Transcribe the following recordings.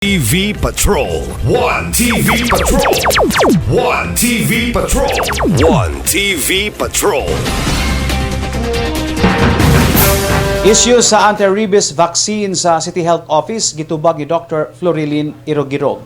TV Patrol. One TV Patrol. One TV Patrol. One TV Patrol. Issue sa anti-rabies vaccine sa City Health Office gitubag ni Dr. Florilyn Irogirog.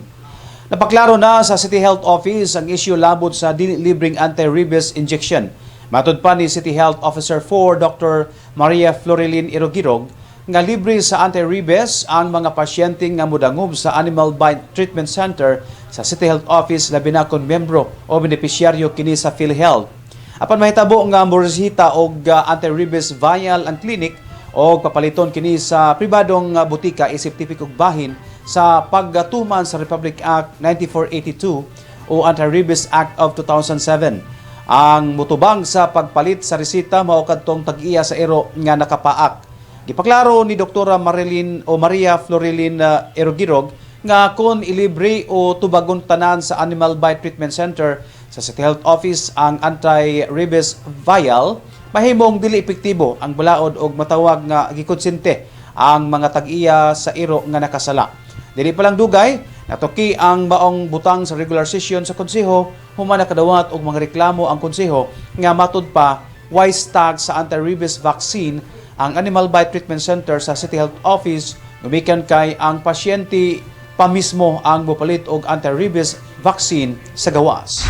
Napaklaro na sa City Health Office ang issue labot sa libreng anti-rabies injection. Matud pa ni City Health Officer 4 Dr. Maria Florilyn Irogirog nga libre sa anti-rabies ang mga pasyente nga modangob sa Animal Bite Treatment Center sa City Health Office labi na kon membro o benepisyaryo kini sa PhilHealth. Apan mahitabo nga moresita og anti-rabies vial ang clinic o papaliton kini sa pribadong butika isip tipikog bahin sa pagtuman sa Republic Act 9482 o Anti-Rabies Act of 2007. Ang mutubang sa pagpalit sa resita mao kadtong tag-iya sa ero nga nakapaak. Gipaklaro ni Dr. Maria Florilyn Irogirog nga kung ilibre o tubagon tanan sa Animal Bite Treatment Center sa City Health Office ang anti-rabies vial, mahimong dili epektibo ang balaod og matawag nga gikonsente ang mga tag-iya sa iro nga nakasala. Dili pa lang dugay, natuki ang baong butang sa regular session sa konseho, human nakadawat og mga reklamo ang konseho nga matud pa wise tag sa anti-rabies vaccine ang Animal Bite Treatment Center sa City Health Office gumikan kay ang pasyente pa mismo ang mopalit og anti-rabies vaccine sa gawas.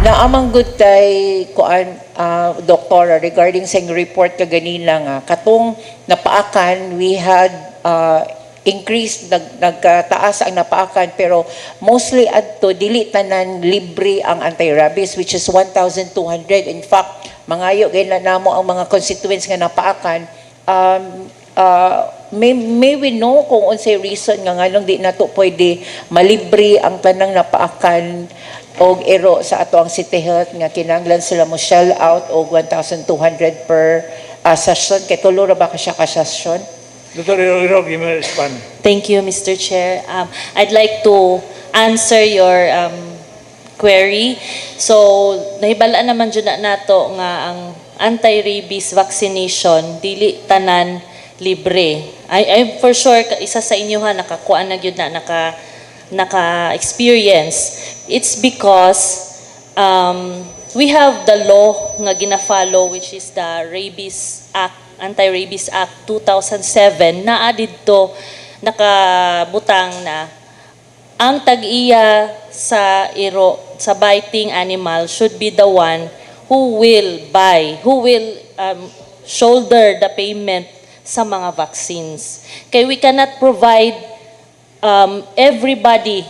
Naamang good tay kuan doktora regarding sa report kaganina nga katong napaakan we had increased nagkataas ang napaakan pero mostly adto dili tanan libre ang anti-rabies which is 1,200. In fact mangayo gay na namo ang mga constituents nga napaakan. May we know kung unsay reason nga nganong di nato pwede malibre ang tanang napaakan og ero sa ato ang City Health nga kinahanglan sila mo shell out og 1,200 per session kay tulo ra ba ka siya ka session? Dr. Irog, you may respond. Thank you, Mr. Chair. I'd like to answer your query. So, nahibalaan naman dyan na nato nga ang anti-rabies vaccination, dili tanan libre. I'm for sure, isa sa inyo ha, nakakuan na yun na, naka-experience. It's because we have the law nga gina-follow which is the Rabies Act, Anti-Rabies Act 2007 na didto nakabutang na ang tag-iya sa biting animal should be the one who will shoulder the payment sa mga vaccines. Kay we cannot provide everybody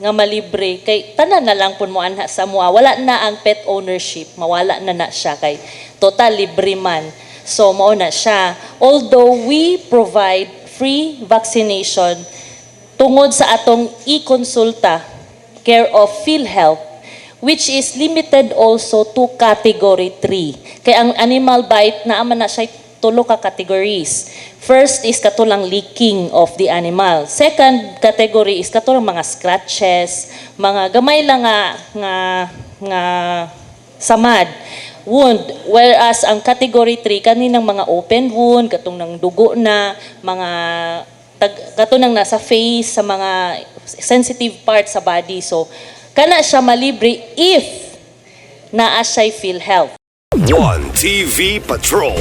nga malibre kay tanan na lang pud mo anha sa mua wala na ang pet ownership mawala na siya kay total libre man. So mao na siya. Although we provide free vaccination tungod sa atong e-konsulta care of PhilHealth which is limited also to category 3. Kaya ang animal bite naaman na siya tulo ka categories. First is katulang licking of the animal. Second category is katulang mga scratches, mga gamay lang nga samad, wound. Whereas ang category 3 kaninang mga open wound, katong nang dugo na, mga katunang nasa face, sa mga sensitive parts sa body. So, kana siya malibre if naa siya'y PhilHealth. One TV Patrol.